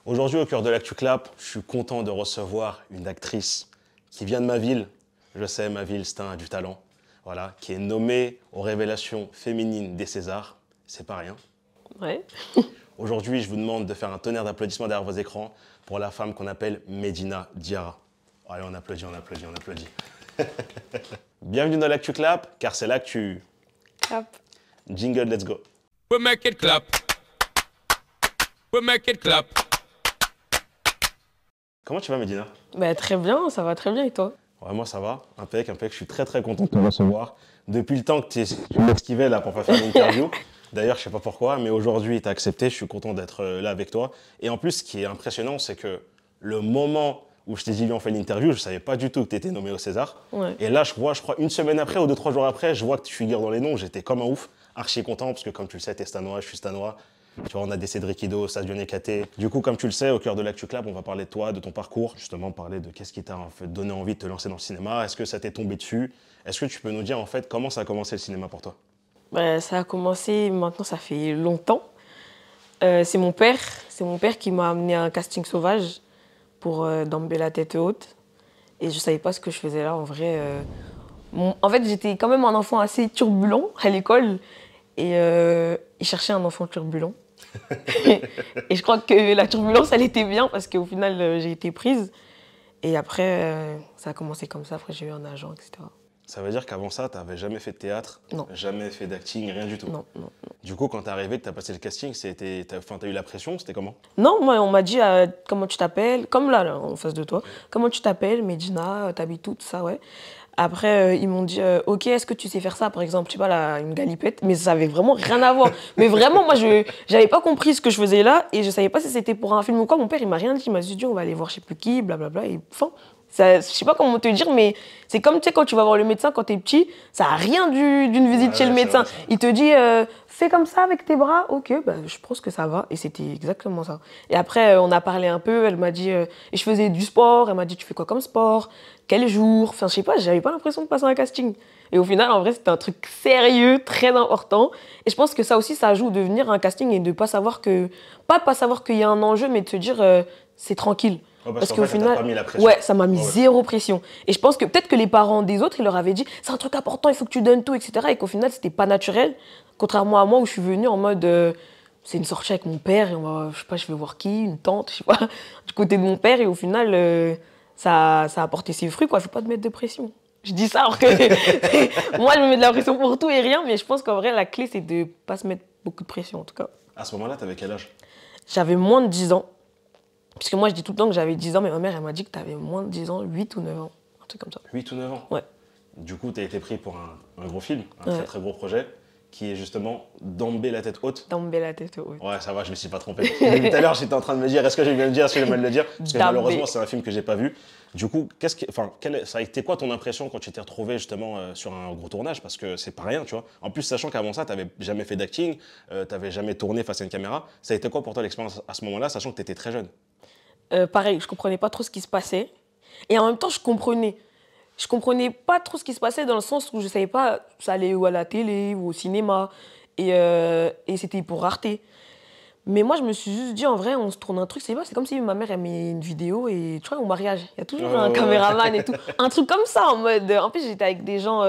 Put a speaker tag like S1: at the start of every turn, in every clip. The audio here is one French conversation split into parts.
S1: Aujourd'hui, au cœur de l'Actu Clap, je suis content de recevoir une actrice qui vient de ma ville. Je sais, ma ville, c'est du talent. Voilà, qui est nommée aux révélations féminines des Césars. C'est pas rien.
S2: Ouais.
S1: Aujourd'hui, je vous demande de faire un tonnerre d'applaudissements derrière vos écrans pour la femme qu'on appelle Medina Diarra. Allez, on applaudit, on applaudit, on applaudit. Bienvenue dans l'Actu Clap, car c'est l'actu.
S2: Clap.
S1: Jingle, let's go.
S3: We make it clap. We make it clap.
S1: Comment tu vas, Medina?
S2: Bah, très bien, ça va très bien et toi?
S1: Ouais, moi, ça va. Impec, impec. Je suis très, très content de te recevoir. Depuis le temps que tu m'esquivais là pour pas faire l'interview. D'ailleurs, je sais pas pourquoi, mais aujourd'hui, tu as accepté. Je suis content d'être là avec toi. Et en plus, ce qui est impressionnant, c'est que le moment où je t'ai dit, viens, on fait l'interview, je savais pas du tout que tu étais nommé au César.
S2: Ouais.
S1: Et là, je crois, une semaine après ou 2-3 jours après, je vois que tu figures dans les noms. J'étais comme un ouf, archi content, parce que comme tu le sais, t'es stanois, je suis stanois. Tu vois, on a des Cédric Ido, Sadio Nekaté. Du coup, comme tu le sais, au cœur de l'Actu Clap, on va parler de toi, de ton parcours, justement parler de qu'est-ce qui t'a en fait donné envie de te lancer dans le cinéma. Est-ce que ça t'est tombé dessus? Est-ce que tu peux nous dire en fait comment ça a commencé le cinéma pour toi?
S2: Bah, ça a commencé, maintenant ça fait longtemps. C'est mon père qui m'a amené à un casting sauvage pour Dambé la tête haute. Et je savais pas ce que je faisais là en vrai. En fait, j'étais quand même un enfant assez turbulent à l'école. Et il cherchait un enfant turbulent. Et je crois que la turbulence, elle était bien parce qu'au final, j'ai été prise. Et après, ça a commencé comme ça. Après, j'ai eu un agent, etc.
S1: Ça veut dire qu'avant ça, tu n'avais jamais fait de théâtre,
S2: Non.
S1: jamais fait d'acting, rien du tout.
S2: Non, non, non.
S1: Du coup, quand t'es arrivé, que t'as passé le casting, t'as eu la pression, c'était comment?
S2: Non, moi, on m'a dit comment tu t'appelles, comme là, en face de toi. Comment tu t'appelles, Medina, t'habites où, tout ça, ouais. Après, ils m'ont dit, ok, est-ce que tu sais faire ça, par exemple, je sais pas, là, une galipette, mais ça avait vraiment rien à voir. Mais vraiment, moi, j'avais pas compris ce que je faisais là, et je savais pas si c'était pour un film ou quoi. Mon père, il m'a rien dit, il m'a juste dit, on va aller voir je sais plus qui, blablabla, et enfin, je sais pas comment te dire, mais c'est comme, tu sais, quand tu vas voir le médecin quand t'es petit, ça a rien d'une visite chez le médecin. Il te dit, fais comme ça avec tes bras, ok, bah, je pense que ça va, et c'était exactement ça. Et après, on a parlé un peu, elle m'a dit, et je faisais du sport, elle m'a dit, tu fais quoi comme sport? Quel jour? Enfin, je sais pas, j'avais pas l'impression de passer un casting. Et au final, en vrai, c'était un truc sérieux, très important. Et je pense que ça aussi, ça joue de venir à un casting et de pas savoir que... Pas savoir qu'il y a un enjeu, mais de se dire, c'est tranquille.
S1: Ouais,
S2: Parce
S1: qu'en
S2: qu'au
S1: fait, ça
S2: final,
S1: t'a pas mis la pression.
S2: ouais, ça m'a mis
S1: Ouais.
S2: zéro pression. Et je pense que peut-être que les parents des autres, ils leur avaient dit, c'est un truc important, il faut que tu donnes tout, etc. Et qu'au final, c'était pas naturel. Contrairement à moi, où je suis venue en mode... c'est une sortie avec mon père et on va, je sais pas, je vais voir qui, une tante, je sais pas, du côté de mon père. Et au final, ça a apporté ses fruits, quoi. Faut pas te mettre de pression. Je dis ça alors que moi, je me mets de la pression pour tout et rien, mais je pense qu'en vrai, la clé, c'est de pas se mettre beaucoup de pression, en tout cas.
S1: À ce moment-là, t'avais quel âge?
S2: J'avais moins de 10 ans. Parce que moi, je dis tout le temps que j'avais 10 ans, mais ma mère, elle m'a dit que t'avais moins de 10 ans, 8 ou 9 ans, un truc comme ça.
S1: 8 ou 9 ans?
S2: Ouais.
S1: Du coup, t'as été pris pour un gros film, un
S2: Ouais.
S1: très très gros projet, qui est justement Dambé la tête haute.
S2: Dambé la tête haute.
S1: Ouais, ça va, je me suis pas trompé. Depuis tout à l'heure, j'étais en train de me dire, est-ce que j'ai bien le dire, est-ce que j'ai mal le dire? Parce que
S2: Dambé.
S1: malheureusement, c'est un film que j'ai pas vu. Du coup, ça a été quoi ton impression quand tu t'es retrouvé justement sur un gros tournage? Parce que c'est pas rien, tu vois. En plus, sachant qu'avant ça, t'avais jamais fait d'acting, t'avais jamais tourné face à une caméra. Ça a été quoi pour toi l'expérience à ce moment-là, sachant que t'étais très jeune?
S2: Pareil, je comprenais pas trop ce qui se passait. Et en même temps, je comprenais. Je comprenais pas trop ce qui se passait dans le sens où je savais pas ça allait ou à la télé ou au cinéma. Et c'était pour Arte. Mais moi, je me suis juste dit, en vrai, on se tourne un truc. C'est comme si ma mère, elle met une vidéo et tu vois, au mariage, il y a toujours un caméraman et tout. Un truc comme ça, en mode... En plus, j'étais avec des gens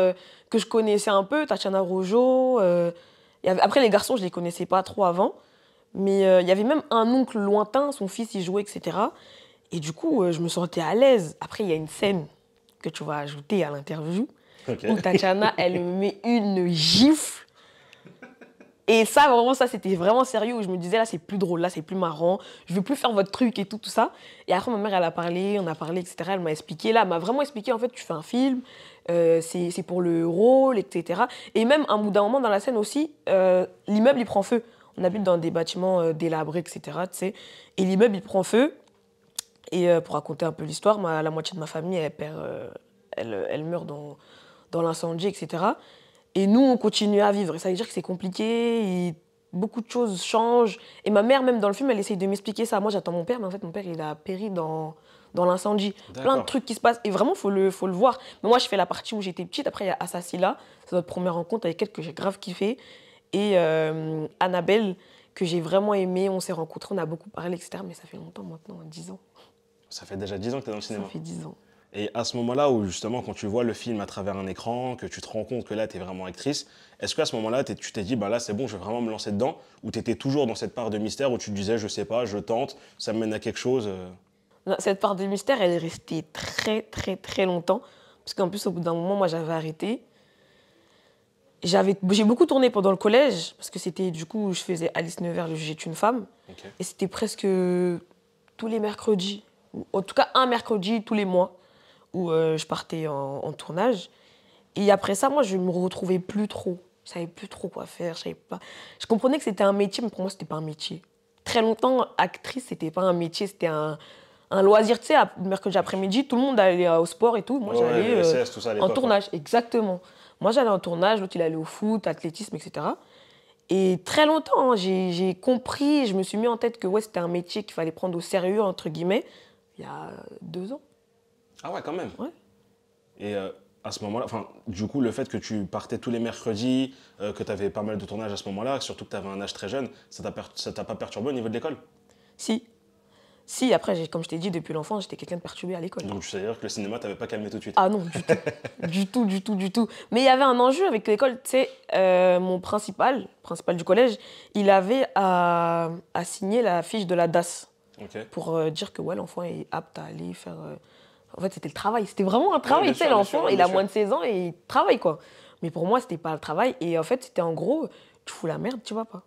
S2: que je connaissais un peu, Tatiana Rojo. Après, les garçons, je les connaissais pas trop avant. Mais il y avait même un oncle lointain, son fils, il jouait, etc. Et du coup, je me sentais à l'aise. Après, il y a une scène que tu vas ajouter à l'interview où Tatiana, elle me met une gifle. Et ça, vraiment, ça, c'était vraiment sérieux. Où je me disais, là, c'est plus drôle, là, c'est plus marrant. Je veux plus faire votre truc et tout, tout ça. Et après, ma mère, elle a parlé, on a parlé, etc. Elle m'a expliqué. Là, elle m'a vraiment expliqué, en fait, tu fais un film, c'est pour le rôle, etc. Et même, un bout d'un moment, dans la scène aussi, l'immeuble, il prend feu. On habite dans des bâtiments délabrés, etc. Tu sais. Et l'immeuble, il prend feu. Et pour raconter un peu l'histoire, la moitié de ma famille, elle meurt dans l'incendie, etc. Et nous, on continue à vivre. Et ça veut dire que c'est compliqué, et beaucoup de choses changent. Et ma mère, même dans le film, elle essaye de m'expliquer ça. Moi, j'attends mon père, mais en fait, mon père, il a péri dans l'incendie. Plein de trucs qui se passent. Et vraiment, faut le voir. Mais moi, je fais la partie où j'étais petite. Après, il y a Assassila. C'est notre première rencontre avec elle que j'ai grave kiffé. Et Annabelle, que j'ai vraiment aimé. On s'est rencontrés, on a beaucoup parlé, etc. Mais ça fait longtemps maintenant, 10 ans.
S1: Ça fait déjà 10 ans que tu es dans le cinéma.
S2: Ça fait 10 ans.
S1: Et à ce moment-là, où justement, quand tu vois le film à travers un écran, que tu te rends compte que là, tu es vraiment actrice, est-ce qu'à ce moment-là, tu t'es dit, bah là, c'est bon, je vais vraiment me lancer dedans? Ou tu étais toujours dans cette part de mystère où tu te disais, je sais pas, je tente, ça me mène à quelque chose
S2: Non, cette part de mystère, elle est restée très, très, très longtemps. Parce qu'en plus, au bout d'un moment, moi, j'avais arrêté. J'ai beaucoup tourné pendant le collège, parce que c'était, du coup, je faisais Alice Nevers, le juge est une femme.
S1: Ok.
S2: Et c'était presque tous les mercredis, ou en tout cas un mercredi tous les mois, où je partais en tournage. Et après ça, moi, je me retrouvais plus trop. Je savais plus trop quoi faire. Je comprenais que c'était un métier, mais pour moi, c'était pas un métier. Très longtemps, actrice, c'était pas un métier, c'était un loisir. Tu sais, mercredi après-midi, tout le monde allait au sport et tout. Moi,
S1: Ouais,
S2: j'allais
S1: les SS, tout ça à
S2: en
S1: l'époque,
S2: tournage, exactement. Moi, j'allais en tournage, l'autre, il allait au foot, athlétisme, etc. Et très longtemps, hein, j'ai compris, je me suis mis en tête que ouais, c'était un métier qu'il fallait prendre au sérieux, entre guillemets, il y a 2 ans.
S1: Ah ouais, quand même.
S2: Ouais.
S1: Et à ce moment-là, enfin, du coup, le fait que tu partais tous les mercredis, que tu avais pas mal de tournages à ce moment-là, surtout que tu avais un âge très jeune, ça t'a pas perturbé au niveau de l'école?
S2: Si. Si, après, comme je t'ai dit, depuis l'enfance, j'étais quelqu'un de perturbé à l'école.
S1: Donc, tu sais dire que le cinéma t'avait pas calmé tout de suite.
S2: Ah non, du tout. Du tout, du tout, du tout. Mais il y avait un enjeu avec l'école. Tu sais, mon principal du collège, il avait à signer la fiche de la DAS
S1: Ok.
S2: pour dire que ouais, l'enfant est apte à aller faire... En fait, c'était le travail. C'était vraiment un travail.
S1: bien
S2: Tu sais,
S1: sûr, bien
S2: l'enfant,
S1: sûr,
S2: il
S1: bien
S2: a
S1: sûr.
S2: moins de 16 ans et il travaille, quoi. Mais pour moi, c'était pas le travail. Et en fait, c'était en gros, tu fous la merde, tu vas pas.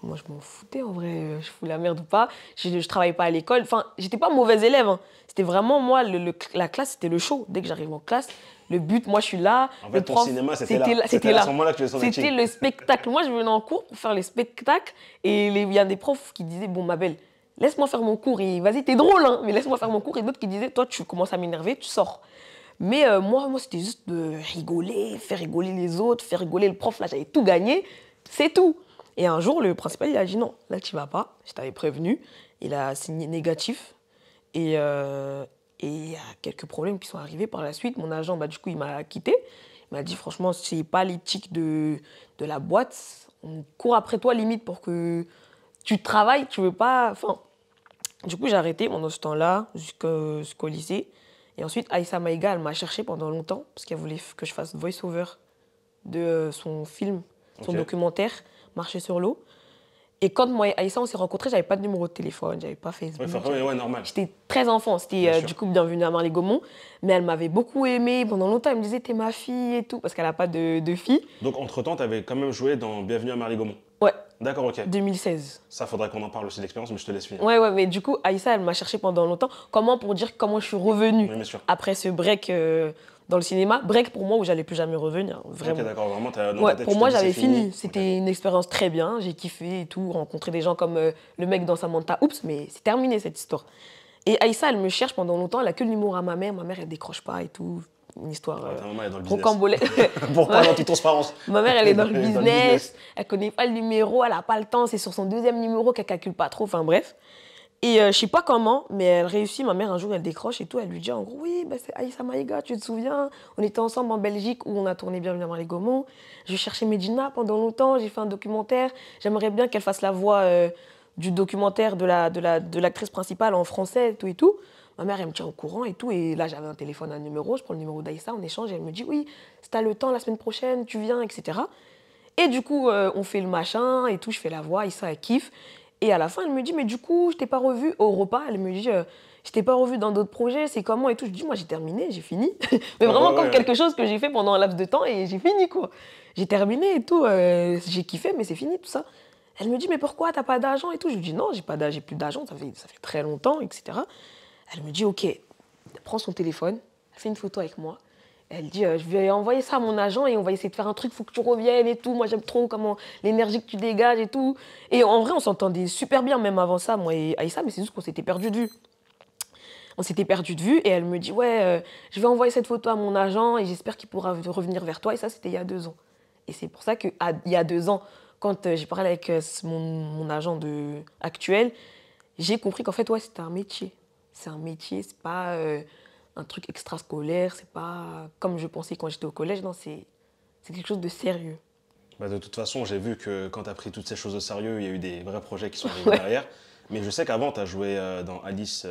S2: Moi, je m'en foutais, en vrai. Je fous la merde ou pas. Je travaillais pas à l'école. Enfin, j'étais pas mauvaise élève. Hein. C'était vraiment, moi, la classe, c'était le show. Dès que j'arrive en classe, le but, moi, je suis là.
S1: En fait,
S2: le
S1: ton
S2: prof,
S1: cinéma, c'était là.
S2: C'était
S1: à
S2: là.
S1: ce moment-là que tu faisais ton
S2: C'était
S1: acting.
S2: le spectacle. Moi, je venais en cours pour faire le spectacle. Et il y a des profs qui disaient, bon, ma belle, laisse-moi faire mon cours. Et vas-y, t'es drôle, hein, mais laisse-moi faire mon cours. Et d'autres qui disaient, toi, tu commences à m'énerver, tu sors. Mais moi, c'était juste de rigoler, faire rigoler les autres, faire rigoler le prof. Là, j'avais tout gagné. C'est tout. Et un jour, le principal, il a dit non, là, tu vas pas. Je t'avais prévenu. Il a signé négatif. Et il y a quelques problèmes qui sont arrivés par la suite. Mon agent, bah, du coup, il m'a quitté. Il m'a dit, franchement, c'est pas l'éthique de la boîte. On court après toi, limite, pour que tu travailles. Tu veux pas... Enfin, du coup, j'ai arrêté pendant ce temps-là, jusqu'au lycée. Et ensuite, Aïssa Maïga, elle m'a cherché pendant longtemps, parce qu'elle voulait que je fasse voice-over de son film, son
S1: Ok.
S2: documentaire, Marcher sur l'eau. Et quand moi et Aïssa, on s'est rencontrés, j'avais pas de numéro de téléphone, j'avais pas Facebook.
S1: Ouais, normal.
S2: J'étais très enfant,
S1: Bien
S2: c'était
S1: sûr.
S2: du coup Bienvenue à Marly-Gaumont. Mais elle m'avait beaucoup aimée. Pendant longtemps, elle me disait, t'es ma fille et tout, parce qu'elle a pas de fille.
S1: Donc, entre-temps, tu avais quand même joué dans Bienvenue à Marly-Gaumont.
S2: Ouais,
S1: D'accord, ok.
S2: 2016.
S1: Ça, faudrait qu'on en parle aussi d'expérience, mais je te laisse finir.
S2: Ouais, mais du coup, Aïssa, elle m'a cherché pendant longtemps. Pour dire comment je suis revenue
S1: Oui, bien sûr.
S2: après ce break dans le cinéma. Break pour moi où j'allais plus jamais revenir, vraiment.
S1: Ok, d'accord, vraiment, dans
S2: Ouais,
S1: ta tête,
S2: pour
S1: tu
S2: moi,
S1: te dis,
S2: j'avais
S1: c'est
S2: fini.
S1: Ok.
S2: C'était une expérience très bien. J'ai kiffé et tout, rencontré des gens comme le mec dans Samantha. Oups, mais c'est terminé cette histoire. Et Aïssa, elle me cherche pendant longtemps. Elle a que le numéro à ma mère. Ma mère, elle décroche pas et tout. Une histoire
S1: Ouais, ta maman est dans le business.
S2: rocambolesque.
S1: Pour parler en toute transparence.
S2: Ma mère, elle est dans le
S1: Elle est
S2: business. Elle connaît pas le numéro. Elle a pas le temps. C'est sur son deuxième numéro qu'elle calcule pas trop. Enfin, bref. Et je sais pas comment, mais elle réussit. Ma mère, un jour, elle décroche et tout. Elle lui dit en gros, oui, bah, c'est Aïssa Maïga, tu te souviens? On était ensemble en Belgique où on a tourné Bienvenue à Marly-Gaumont. Je cherchais Medina pendant longtemps. J'ai fait un documentaire. J'aimerais bien qu'elle fasse la voix du documentaire de l'actrice principale en français et tout et tout. Ma mère, elle me tient au courant et tout. Et là, j'avais un téléphone, un numéro. Je prends le numéro d'Aïssa, on échange. Et elle me dit, oui, si t'as le temps la semaine prochaine, tu viens, etc. Et du coup, on fait le machin et tout. Je fais la voix, Aïssa, elle kiffe. Et à la fin, elle me dit, mais du coup, je t'ai pas revue au repas. Elle me dit, je t'ai pas revue dans d'autres projets, c'est comment et tout. Je dis, moi, j'ai terminé, j'ai fini. Mais vraiment comme quelque chose que j'ai fait pendant un laps de temps et j'ai fini, quoi. J'ai terminé et tout. J'ai kiffé, mais c'est fini, tout ça. Elle me dit, mais pourquoi t'as pas d'argent et tout. Je lui dis, non, j'ai plus d'argent, ça fait très longtemps, etc. Elle me dit, ok, elle prend son téléphone, elle fait une photo avec moi. Elle dit, je vais envoyer ça à mon agent et on va essayer de faire un truc, faut que tu reviennes et tout. Moi, j'aime trop comment l'énergie que tu dégages et tout. Et en vrai, on s'entendait super bien, même avant ça, moi et Aïssa, mais c'est juste qu'on s'était perdu de vue. On s'était perdu de vue et elle me dit, ouais, je vais envoyer cette photo à mon agent et j'espère qu'il pourra revenir vers toi. Et ça, c'était il y a 2 ans. Et c'est pour ça qu'il y a 2 ans, quand j'ai parlé avec mon agent actuel, j'ai compris qu'en fait, ouais, c'était un métier. C'est un métier, c'est pas un truc extrascolaire, c'est pas comme je pensais quand j'étais au collège, non, c'est quelque chose de sérieux.
S1: Bah, de toute façon, j'ai vu que quand tu as pris toutes ces choses au sérieux, il y a eu des vrais projets qui sont arrivés derrière. Mais je sais qu'avant, tu as joué dans Alice.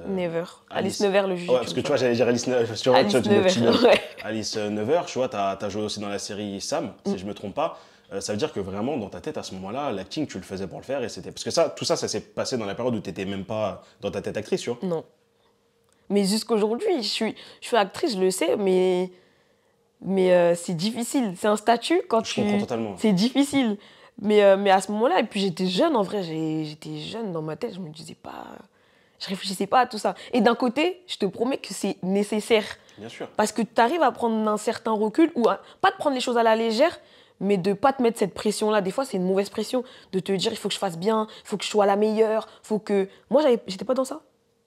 S2: Never. Alice Nevers, le juge.
S1: Ouais, parce que tu vois, j'allais dire Alice Nevers.
S2: Alice Nevers, ouais.
S1: Alice Nevers, tu vois, tu as joué aussi dans la série Sam, si je me trompe pas. Ça veut dire que vraiment, dans ta tête, à ce moment-là, l'acting, tu le faisais pour le faire. Et c'était... Parce que ça, tout ça, ça s'est passé dans la période où tu n'étais même pas dans ta tête actrice, tu vois.
S2: Non. Mais jusqu'aujourd'hui, je suis actrice, je le sais, mais c'est difficile. C'est un statut quand
S1: Je comprends totalement.
S2: C'est difficile. Mais à ce moment-là, et puis j'étais jeune en vrai, j'étais jeune dans ma tête, je me disais pas. Je réfléchissais pas à tout ça. Et d'un côté, je te promets que c'est nécessaire.
S1: Bien sûr.
S2: Parce que tu arrives à prendre un certain recul, ou pas de prendre les choses à la légère, mais de pas te mettre cette pression-là. Des fois, c'est une mauvaise pression de te dire il faut que je fasse bien, il faut que je sois la meilleure, faut que. Moi, j'étais pas dans ça.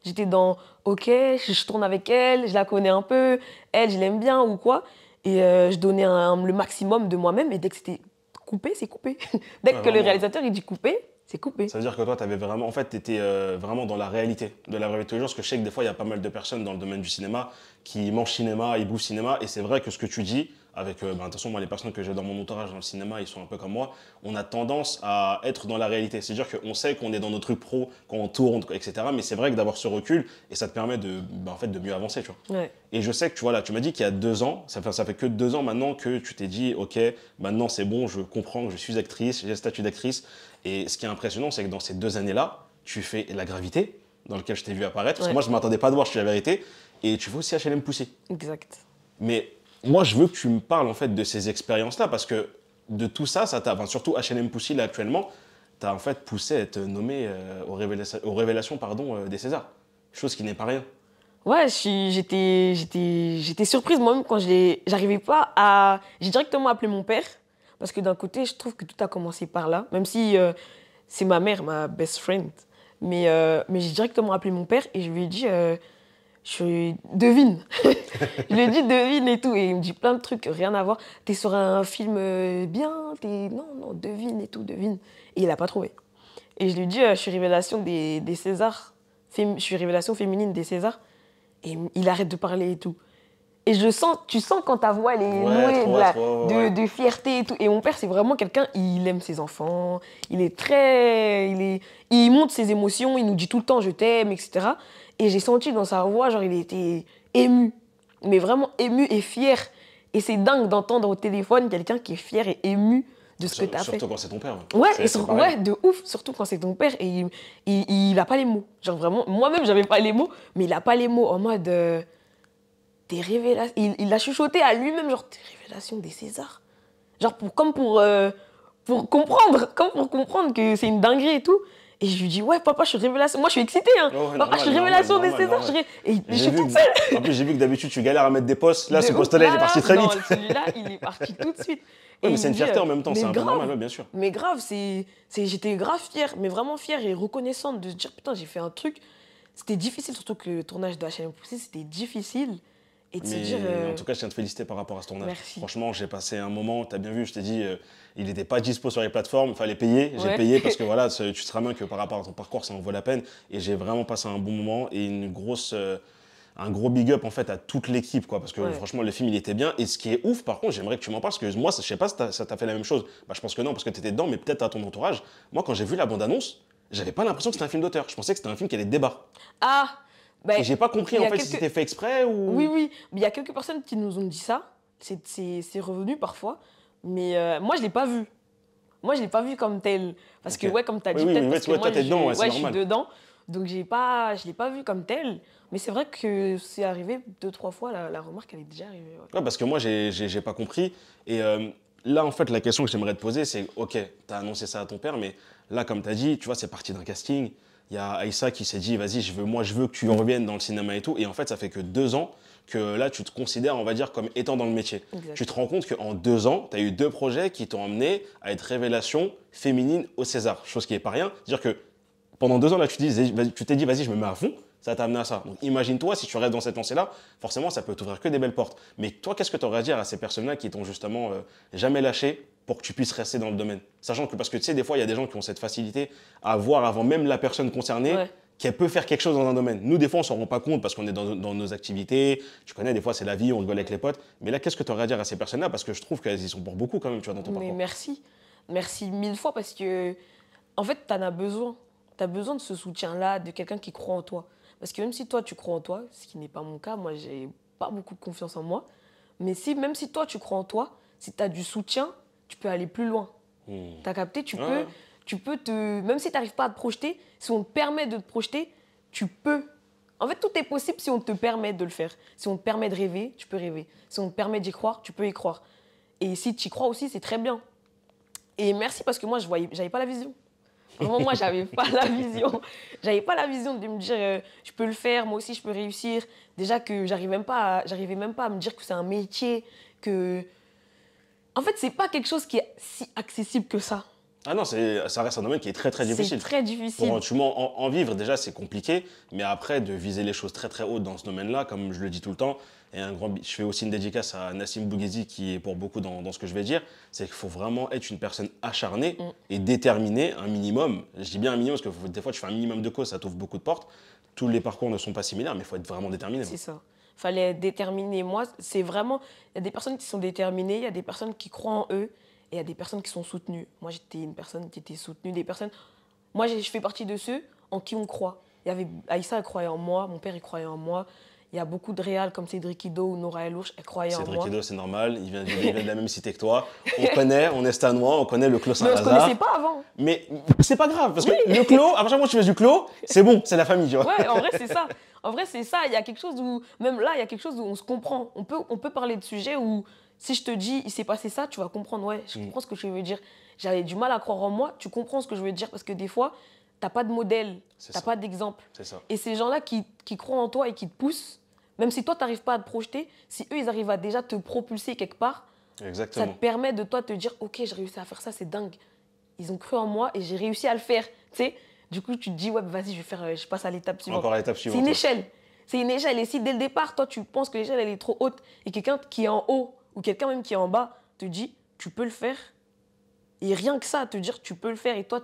S2: J'étais dans ok, je tourne avec elle, je la connais un peu, elle, je l'aime bien ou quoi. Et je donnais le maximum de moi-même. Et dès que c'était coupé, c'est coupé. Dès que le réalisateur il dit coupé, c'est coupé.
S1: Ça veut dire que toi, tu avais vraiment, en fait, tu étais vraiment dans la réalité, de la vraie vie de tous les jours. Parce que je sais que des fois, il y a pas mal de personnes dans le domaine du cinéma qui mangent cinéma, ils bouffent cinéma. Et c'est vrai que ce que tu dis, avec, de toute façon, moi, les personnes que j'ai dans mon entourage dans le cinéma, ils sont un peu comme moi, on a tendance à être dans la réalité. C'est-à-dire qu'on sait qu'on est dans nos trucs pro, quand on tourne, etc. Mais c'est vrai que d'avoir ce recul, et ça te permet en fait, de mieux avancer, tu vois.
S2: Ouais.
S1: Et je sais que, tu vois, là, tu m'as dit qu'il y a 2 ans, ça fait que 2 ans maintenant que tu t'es dit, OK, maintenant c'est bon, je comprends que je suis actrice, j'ai le statut d'actrice. Et ce qui est impressionnant, c'est que dans ces 2 années-là, tu fais La Gravité, dans lequel je t'ai vu apparaître. Parce que moi, je ne m'attendais pas à te voir, je te dis la vérité. Et tu fais aussi HLM Poussy.
S2: Exact.
S1: Mais moi, je veux que tu me parles en fait de ces expériences-là, parce que de tout ça, surtout HLM Poussy, là, actuellement, t'as en fait poussé à être nommé aux révélations des Césars. Chose qui n'est pas rien.
S2: Ouais, j'étais surprise moi-même quand j'arrivais pas à. J'ai directement appelé mon père, parce que d'un côté, je trouve que tout a commencé par là, même si c'est ma mère, ma best friend. Mais j'ai directement appelé mon père et je lui ai dit devine. Je lui ai dit devine et tout. Et il me dit plein de trucs, rien à voir. T'es sur un film bien, non, devine et tout, devine. Et il a pas trouvé. Et je lui ai dit je suis révélation des Césars. Je suis révélation féminine des Césars. Et il arrête de parler et tout. Et tu sens quand ta voix elle est nouée de fierté et tout. Et mon père, c'est vraiment quelqu'un, il aime ses enfants, il montre ses émotions, il nous dit tout le temps je t'aime, etc. Et j'ai senti dans sa voix, genre il était ému, mais vraiment ému et fier. Et c'est dingue d'entendre au téléphone quelqu'un qui est fier et ému de ce que tu as fait.
S1: Surtout quand c'est ton père.
S2: Ouais, de ouf, surtout quand c'est ton père. Et il a pas les mots. Genre vraiment, moi-même, j'avais pas les mots, mais il a pas les mots en mode des révélations. Il a chuchoté à lui-même, genre des révélations des Césars. Genre comme pour comprendre que c'est une dinguerie et tout. Et je lui dis, ouais, papa, je suis révélation. Moi, je suis excitée, hein.
S1: Oh, ouais,
S2: papa, je suis révélation des Césars. Et je suis toute seule.
S1: En plus, j'ai vu que d'habitude, tu galères à mettre des posts. Là, ce post-là, il est parti très vite.
S2: Non, celui-là, il est parti tout de suite.
S1: Ouais, mais c'est une fierté en même temps, c'est un peu normal, bien sûr.
S2: Mais grave, j'étais grave fière, mais vraiment fière et reconnaissante de se dire, putain, j'ai fait un truc. C'était difficile, surtout que le tournage de HLM Poussy, c'était difficile. Et de se dire.
S1: En tout cas, je tiens à te féliciter par rapport à ce tournage.
S2: Merci.
S1: Franchement, j'ai passé un moment, tu as bien vu, je t'ai dit, il n'était pas dispo sur les plateformes, il fallait payer. J'ai payé parce que voilà, tu seras bien que par rapport à ton parcours, ça en vaut la peine. Et j'ai vraiment passé un bon moment et un gros big up en fait à toute l'équipe, quoi, parce que franchement, le film, il était bien. Et ce qui est ouf, par contre, j'aimerais que tu m'en parles, parce que moi, je sais pas si ça t'a fait la même chose. Bah, je pense que non, parce que tu étais dedans, mais peut-être à ton entourage. Moi, quand j'ai vu la bande-annonce, j'avais pas l'impression que c'était un film d'auteur. Je pensais que c'était un film qui allait de débat.
S2: Ah!
S1: Et j'ai pas compris en fait si c'était fait exprès ou.
S2: Oui. Il y a quelques personnes qui nous ont dit ça. C'est revenu parfois. Mais moi, je l'ai pas vu. Moi, je l'ai pas vu comme tel. Parce que, comme tu as dit, peut-être parce que moi,
S1: t'es dedans,
S2: je suis dedans. Donc, je l'ai pas vu comme tel. Mais c'est vrai que c'est arrivé 2-3 fois. La remarque, elle est déjà arrivée.
S1: Ouais, parce que moi, j'ai pas compris. Et là, en fait, la question que j'aimerais te poser, c'est OK, tu as annoncé ça à ton père, mais là, comme tu as dit, tu vois, c'est parti d'un casting. Il y a Aïssa qui s'est dit, vas-y, je veux que tu reviennes dans le cinéma et tout. Et en fait, ça fait que 2 ans que là, tu te considères, on va dire, comme étant dans le métier.
S2: Exact.
S1: Tu te rends compte qu'en 2 ans, tu as eu 2 projets qui t'ont amené à être révélation féminine au César. Chose qui n'est pas rien. C'est-à-dire que pendant 2 ans, là, tu t'es dit, vas-y, je me mets à fond. Ça t'a amené à ça. Donc imagine-toi, si tu restes dans cette lancée-là, forcément, ça peut t'ouvrir que des belles portes. Mais toi, qu'est-ce que tu aurais à dire à ces personnes-là qui t'ont justement jamais lâché pour que tu puisses rester dans le domaine? Sachant que, parce que tu sais, des fois, il y a des gens qui ont cette facilité à voir avant même la personne concernée qu'elle peut faire quelque chose dans un domaine. Nous, des fois, on ne s'en rend pas compte parce qu'on est dans nos activités. Tu connais, des fois, c'est la vie, on rigole avec les potes. Mais là, qu'est-ce que tu aurais à dire à ces personnes-là? Parce que je trouve qu'elles y sont pour beaucoup quand même, tu vois, dans ton
S2: Mais
S1: parcours.
S2: merci. Merci mille fois parce que, en fait, tu en as besoin. Tu as besoin de ce soutien-là, de quelqu'un qui croit en toi. Parce que même si toi, tu crois en toi, ce qui n'est pas mon cas, moi, j'ai pas beaucoup de confiance en moi. Mais même si toi, tu crois en toi, si tu as du soutien, tu peux aller plus loin. T'as capté? Même si tu n'arrives pas à te projeter, si on te permet de te projeter, tu peux. En fait, tout est possible si on te permet de le faire. Si on te permet de rêver, tu peux rêver. Si on te permet d'y croire, tu peux y croire. Et si tu y crois aussi, c'est très bien. Et merci parce que moi, j'avais pas la vision. Vraiment, moi, j'avais pas la vision. J'avais pas la vision de me dire, je peux le faire, moi aussi, je peux réussir. Déjà que j'arrivais même pas à me dire que c'est un métier, que... En fait, c'est pas quelque chose qui est si accessible que ça.
S1: Ah non, ça reste un domaine qui est très, très difficile.
S2: C'est très difficile.
S1: Pour en vivre, déjà, c'est compliqué. Mais après, de viser les choses très, très hautes dans ce domaine-là, comme je le dis tout le temps, et je fais aussi une dédicace à Nassim Bouguezi, qui est pour beaucoup dans ce que je vais dire, c'est qu'il faut vraiment être une personne acharnée et déterminée, un minimum. Je dis bien un minimum, parce que des fois, tu fais un minimum de causes, ça t'ouvre beaucoup de portes. Tous les parcours ne sont pas similaires, mais il faut être vraiment déterminé.
S2: C'est ça. Il fallait être déterminé. Moi, c'est vraiment... Il y a des personnes qui sont déterminées, il y a des personnes qui croient en eux, et il y a des personnes qui sont soutenues. Moi, j'étais une personne qui était soutenue. Moi, je fais partie de ceux en qui on croit. Aïssa, elle croyait en moi. Mon père, il croyait en moi. Il y a beaucoup de réals comme Cédric Ido ou Nora Elouch, elle croyait en moi.
S1: Cédric Ido, c'est normal. Il vient de la même cité que toi. On est stanois, on connaît le Clos
S2: Mais on ne se
S1: Saint-Lazare.
S2: connaissait pas avant.
S1: Mais c'est pas grave, parce que le Clos, à partir du moment où tu fais du Clos, c'est bon, c'est la famille, tu vois.
S2: Ouais, en vrai, c'est ça. En vrai, c'est ça. Il y a quelque chose où, même là, il y a quelque chose où on se comprend. On peut parler de sujets où, si je te dis, il s'est passé ça, tu vas comprendre. Ouais, je comprends ce que tu veux dire. J'avais du mal à croire en moi. Tu comprends ce que je veux dire parce que des fois, t'as pas de modèle, t'as pas d'exemple.
S1: C'est ça.
S2: Et ces gens-là qui croient en toi et qui te poussent, même si toi, tu n'arrives pas à te projeter, si eux, ils arrivent à déjà te propulser quelque part,
S1: exactement,
S2: ça te permet de toi te dire, ok, j'ai réussi à faire ça, c'est dingue. Ils ont cru en moi et j'ai réussi à le faire. Tu sais, du coup, tu te dis, ouais, vas-y, je passe à l'étape suivante.
S1: Encore à l'étape suivante.
S2: C'est une échelle. C'est une échelle. Et si dès le départ, toi, tu penses que l'échelle, elle est trop haute et quelqu'un qui est en haut ou quelqu'un même qui est en bas te dit, tu peux le faire. Et rien que ça, te dire, tu peux le faire et toi,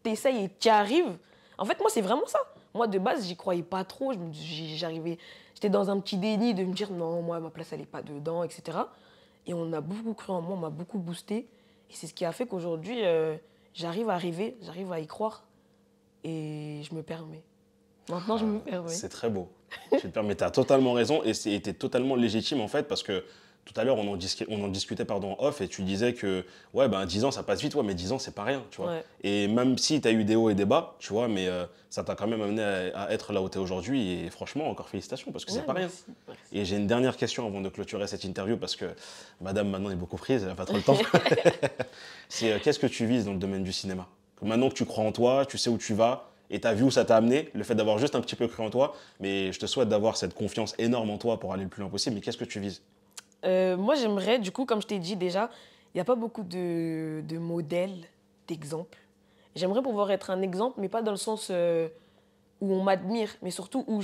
S2: tu essayes et tu y arrives. En fait, moi, c'est vraiment ça. Moi, de base, j'y croyais pas trop. J'étais dans un petit déni de me dire, non, moi, ma place, elle n'est pas dedans, etc. Et on a beaucoup cru en moi, on m'a beaucoup boosté. Et c'est ce qui a fait qu'aujourd'hui, j'arrive à rêver, j'arrive à y croire. Et je me permets. Maintenant, je me permets.
S1: C'est très beau. Tu te permets, tu as totalement raison et tu es totalement légitime en fait parce que tout à l'heure, on en discutait off et tu disais que ouais, 10 ans, ça passe vite, ouais, mais 10 ans, c'est pas rien, tu vois.
S2: Ouais.
S1: Et même si tu as eu des hauts et des bas, tu vois, mais ça t'a quand même amené à être là où tu es aujourd'hui et franchement, encore félicitations parce que c'est pas rien.
S2: Merci.
S1: Et j'ai une dernière question avant de clôturer cette interview parce que madame maintenant est beaucoup prise, elle n'a pas trop le temps. C'est qu'est-ce que tu vises dans le domaine du cinéma? Maintenant que tu crois en toi, tu sais où tu vas, et tu as vu où ça t'a amené, le fait d'avoir juste un petit peu cru en toi, mais je te souhaite d'avoir cette confiance énorme en toi pour aller le plus loin possible, mais qu'est-ce que tu vises?
S2: Moi, j'aimerais, du coup, comme je t'ai dit déjà, il n'y a pas beaucoup de modèles, d'exemples. J'aimerais pouvoir être un exemple, mais pas dans le sens où on m'admire, mais surtout où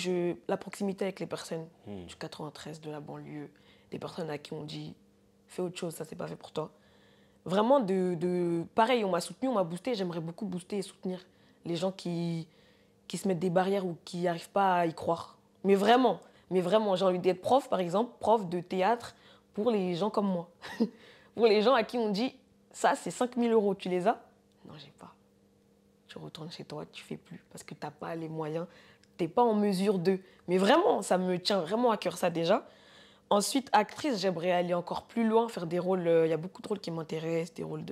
S2: la proximité avec les personnes du 93, de la banlieue, des personnes à qui on dit « fais autre chose, ça, c'est pas fait pour toi ». Vraiment, pareil, on m'a soutenu, on m'a boosté, j'aimerais beaucoup booster et soutenir les gens qui se mettent des barrières ou qui n'arrivent pas à y croire. Mais vraiment, j'ai envie d'être prof, par exemple, prof de théâtre pour les gens comme moi. Pour les gens à qui on dit, ça, c'est 5 000 €, tu les as? Non, j'ai pas. Tu retournes chez toi, tu fais plus parce que tu n'as pas les moyens, tu n'es pas en mesure de. Mais vraiment, ça me tient vraiment à cœur, ça déjà. Ensuite, actrice, j'aimerais aller encore plus loin, faire des rôles. Il y a beaucoup de rôles qui m'intéressent, des rôles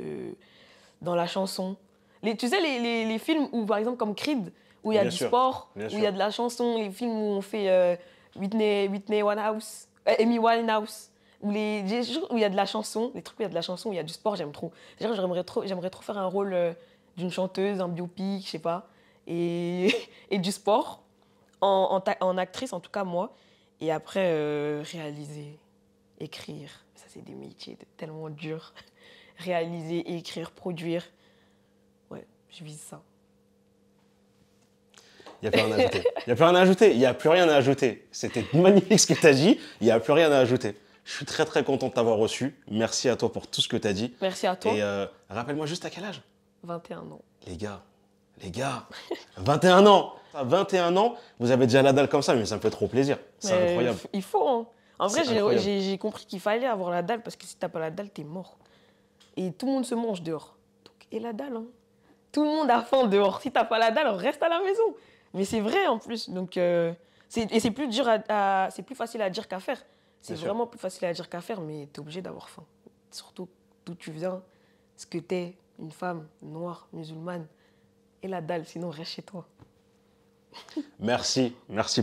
S2: dans la chanson. Tu sais, les films où, par exemple, comme Creed, où il y a du sport, où il y a de la chanson, les films où on fait Whitney Winehouse, Amy Winehouse, où il y a de la chanson, les trucs où il y a de la chanson, où il y a du sport, j'aime trop. J'aimerais trop faire un rôle d'une chanteuse, un biopic, je sais pas, et du sport, en actrice, en tout cas moi. Et après, réaliser, écrire, ça c'est des métiers tellement durs. Réaliser, écrire, produire, ouais, je vise ça.
S1: Il n'y a plus rien à ajouter. Il n'y a plus rien à ajouter. Il n'y a plus rien à ajouter. C'était magnifique ce que tu as dit. Il n'y a plus rien à ajouter. Je suis très très content de t'avoir reçu. Merci à toi pour tout ce que tu as dit.
S2: Merci à toi.
S1: Et rappelle-moi juste à quel âge?
S2: 21 ans.
S1: Les gars, Les gars, 21 ans. À 21 ans, vous avez déjà la dalle comme ça, mais ça me fait trop plaisir. C'est
S2: Mais
S1: incroyable.
S2: Il faut, hein. En vrai,
S1: C'est incroyable.
S2: j'ai compris qu'il fallait avoir la dalle parce que si t'as pas la dalle, t'es mort. Et tout le monde se mange dehors. Donc, et la dalle, hein. Tout le monde a faim dehors. Si t'as pas la dalle, reste à la maison. Mais c'est vrai en plus. Donc, c'est plus dur c'est plus facile à dire qu'à faire. C'est
S1: Bien sûr.
S2: vraiment plus facile à dire qu'à faire, mais t'es obligé d'avoir faim. Surtout d'où tu viens, ce que t'es, une femme noire, musulmane. Et la dalle, sinon reste chez toi.
S1: Merci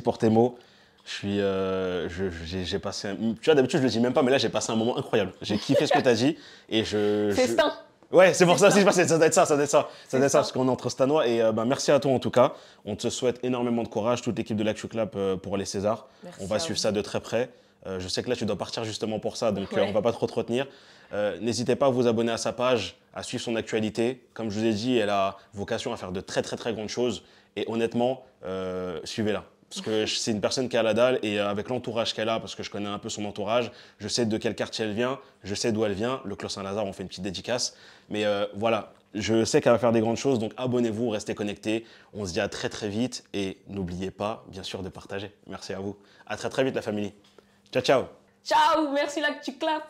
S1: pour tes mots. J'ai passé tu vois, d'habitude, je le dis même pas, mais là, j'ai passé un moment incroyable. J'ai kiffé ce que tu as dit. Et
S2: Festin.
S1: Ouais, c'est pour ça aussi,
S2: ça.
S1: ça doit être ça, ça doit être ça. Ça doit être ça,
S2: ça.
S1: parce qu'on est entre Stanois. Et merci à toi, en tout cas. On te souhaite énormément de courage, toute l'équipe de l'Actu Clap pour les Césars.
S2: Merci
S1: On va
S2: à
S1: suivre
S2: vous.
S1: ça de très près. Je sais que là, tu dois partir justement pour ça, donc
S2: Ouais.
S1: on va pas trop te retenir. N'hésitez pas à vous abonner à sa page, à suivre son actualité. Comme je vous ai dit, elle a vocation à faire de très grandes choses. Et honnêtement, suivez-la. Parce que c'est une personne qui a la dalle et avec l'entourage qu'elle a, parce que je connais un peu son entourage, je sais de quel quartier elle vient, je sais d'où elle vient. Le Clos Saint-Lazare, on fait une petite dédicace. Mais voilà, je sais qu'elle va faire des grandes choses, donc abonnez-vous, restez connectés. On se dit à très vite et n'oubliez pas, bien sûr, de partager. Merci à vous. À très vite, la famille. Ciao, ciao.
S2: Ciao, merci là que tu clapes.